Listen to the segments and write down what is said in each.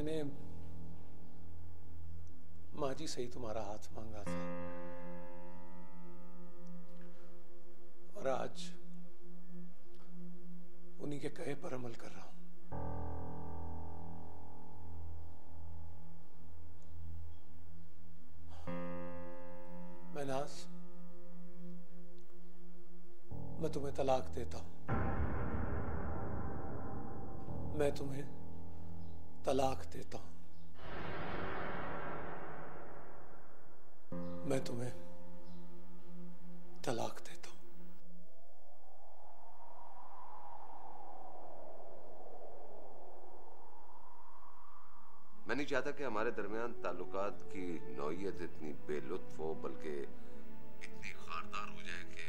मैंने माँ जी से ही तुम्हारा हाथ मांगा था और आज उन्हीं के कहे पर अमल कर रहा हूं। महनाज, मैं तुम्हें तलाक देता हूं। मैं तुम्हें तलाक देता हूं। मैं तुम्हें तलाक देता हूं। मैं नहीं चाहता कि हमारे दरमियान ताल्लुकात की नौइयत इतनी बेलुत्फ हो, बल्कि इतनी खारदार हो जाए कि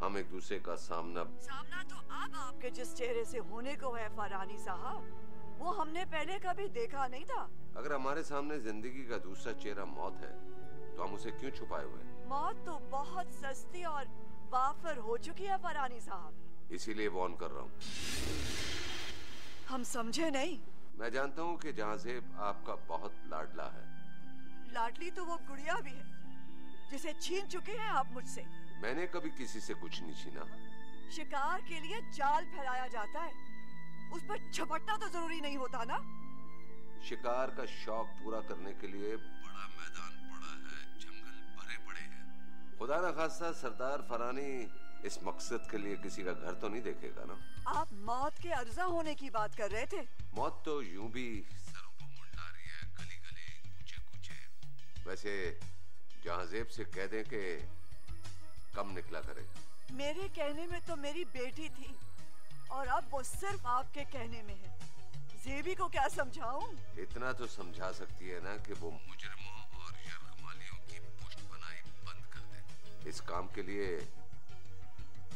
हम एक दूसरे का सामना तो अब आपके जिस चेहरे से होने को है फरहानी साहब, वो हमने पहले कभी देखा नहीं था। अगर हमारे सामने जिंदगी का दूसरा चेहरा मौत है तो हम उसे क्यों छुपाए हुए? मौत तो बहुत सस्ती और वाफर हो चुकी है फरहानी साहब। इसीलिए वार्न कर रहा हूँ। हम समझे नहीं। मैं जानता हूँ कि जहांज़ेब आपका बहुत लाडला है। लाडली तो वो गुड़िया भी है जिसे छीन चुके हैं आप मुझसे। मैंने कभी किसी से कुछ नहीं छीना। शिकार के लिए जाल फैलाया जाता है, उस पर झपटना तो जरूरी नहीं होता ना। शिकार का शौक पूरा करने के लिए बड़ा मैदान पड़ा है, जंगल भरे पड़े हैं। खुदा न खास्ता सरदार फरहानी इस मकसद के लिए किसी का घर तो नहीं देखेगा ना। आप मौत के अर्जा होने की बात कर रहे थे। मौत तो यूं भी सरों को मुंडा रही है, गली गली कूचे कूचे। वैसे जहांज़ेब से कह दें कि कम निकला करे। मेरे कहने में तो मेरी बेटी थी और अब वो सिर्फ आपके कहने में है। ज़ेबी को क्या समझाऊं? इतना तो समझा सकती है ना कि वो मुजरिमों और यरगमालियों की पुष्ट बनाई बंद कर दे। इस काम के लिए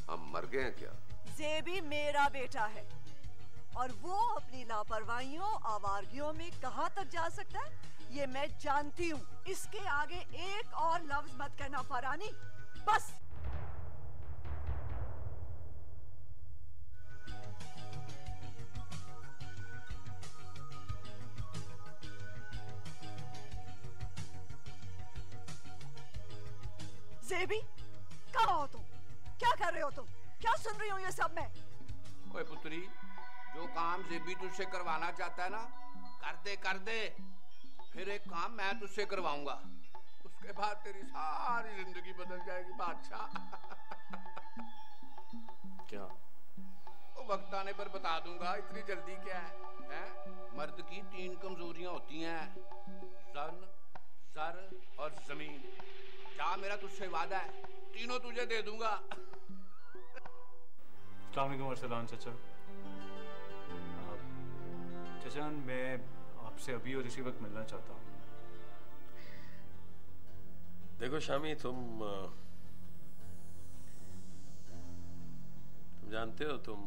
हम मर गए हैं क्या? ज़ेबी मेरा बेटा है और वो अपनी लापरवाहियों आवारगियों में कहां तक जा सकता है ये मैं जानती हूँ। इसके आगे एक और लफ्ज मत कहना फरहानी, बस। ज़ेबी, कहाँ हो तुम? क्या कर रहे हो तुम? क्या सुन रही हो ये सब मैं? ओए पुत्री, जो काम ज़ेबी तुझसे करवाना चाहता है ना, कर दे। फिर एक काम मैं तुझसे करवाऊंगा, उसके बाद तेरी सारी जिंदगी बदल जाएगी बादशाह। क्या? वो वक्त आने पर बता दूंगा, इतनी जल्दी क्या है? मर्द की 3 कमजोरियां होती हैं, ज़न, सर और जमीन। क्या मेरा तुझसे वादा है, तीनों तुझे दे दूंगा। अस्सलाम चाचा। चाचा, मैं आपसे अभी और इसी वक्त मिलना चाहता हूँ। देखो शामी, तुम जानते हो, तुम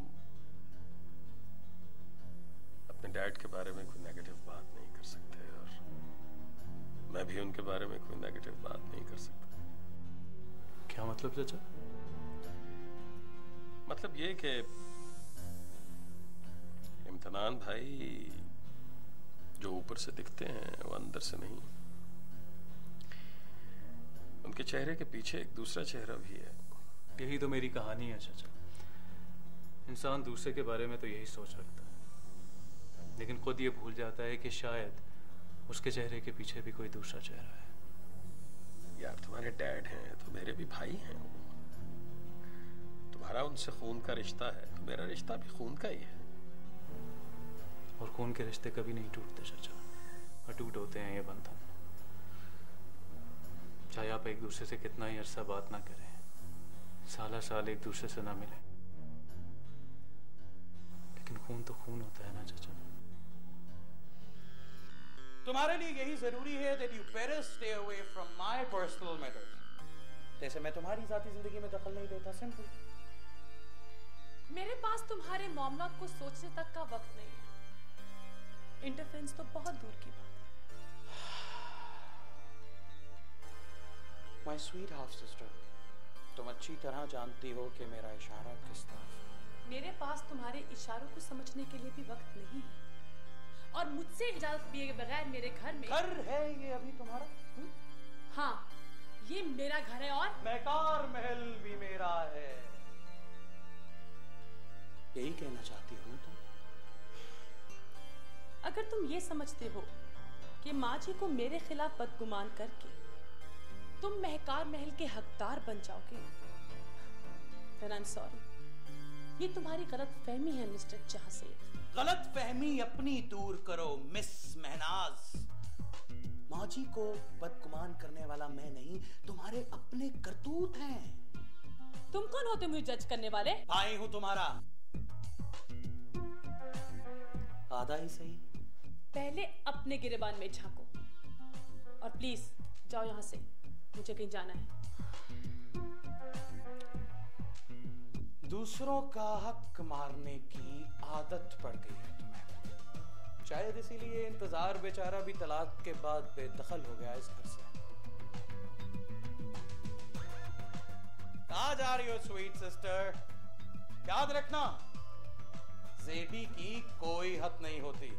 अपने डैड के बारे में कोई नेगेटिव बात नहीं कर सकते और मैं भी उनके बारे में कोई नेगेटिव बात नहीं कर सकता। क्या मतलब चाचा? मतलब ये कि इम्तिनान भाई जो ऊपर से दिखते हैं वो अंदर से नहीं। उनके चेहरे के पीछे एक दूसरा चेहरा भी है। यही तो मेरी कहानी है चाचा। इंसान दूसरे के बारे में तो यही सोच रखता है, लेकिन खुद ये भूल जाता है कि शायद उसके चेहरे के पीछे भी कोई दूसरा चेहरा है। यार, तुम्हारे डैड हैं तो मेरे भी भाई हैं। तुम्हारा उनसे खून का रिश्ता है तो मेरा रिश्ता भी खून का ही है। और खून के रिश्ते कभी नहीं टूटते चाचा, अटूट होते हैं ये बंधन। चाहे आप एक दूसरे से कितना ही अरसा बात ना करें, साला साल एक दूसरे से ना मिले, लेकिन खून तो खून होता है ना चाचा। तुम्हारे लिए यही जरूरी है that you better stay away from my personal matters। जैसे मैं तुम्हारी जाती जिंदगी में दखल नहीं देता, सिंपल। मेरे पास तुम्हारे मामला को सोचने तक का वक्त नहीं है। इंटरफेरेंस तो बहुत दूर की बात है। My sweet half sister, तुम अच्छी तरह जानती हो कि मेरा इशारा किस तरफ है। मेरे पास तुम्हारे इशारों को समझने के लिए भी वक्त नहीं है, और और मुझसे इजाजत लिए बगैर मेरे घर में। घर है ये अभी तुम्हारा? हाँ, ये मेरा घर है और महकार महल भी मेरा है। यही कहना चाहती हो ना तुम? अगर तुम ये समझते हो कि माँ जी को मेरे खिलाफ बदगुमान करके तुम महकार महल के हकदार बन जाओगे, then I'm sorry। ये तुम्हारी गलत फहमी है मिस्टर जहासेब। गलत फहमी अपनी दूर करो मिस महनाज। माँ जी को बदगुमान करने वाला मैं नहीं, तुम्हारे अपने करतूत हैं। तुम कौन होते मुझे जज करने वाले? भाई हूं तुम्हारा, आधा ही सही। पहले अपने गिरेबान में झांको और प्लीज जाओ यहाँ से, मुझे कहीं जाना है। दूसरों का हक मारने की आदत पड़ गई है तुम्हें, शायद इसीलिए इंतजार बेचारा भी तलाक के बाद बेदखल हो गया इस घर से। कहाँ जा रही हो स्वीट सिस्टर? याद रखना, ज़ेबी की कोई हद नहीं होती।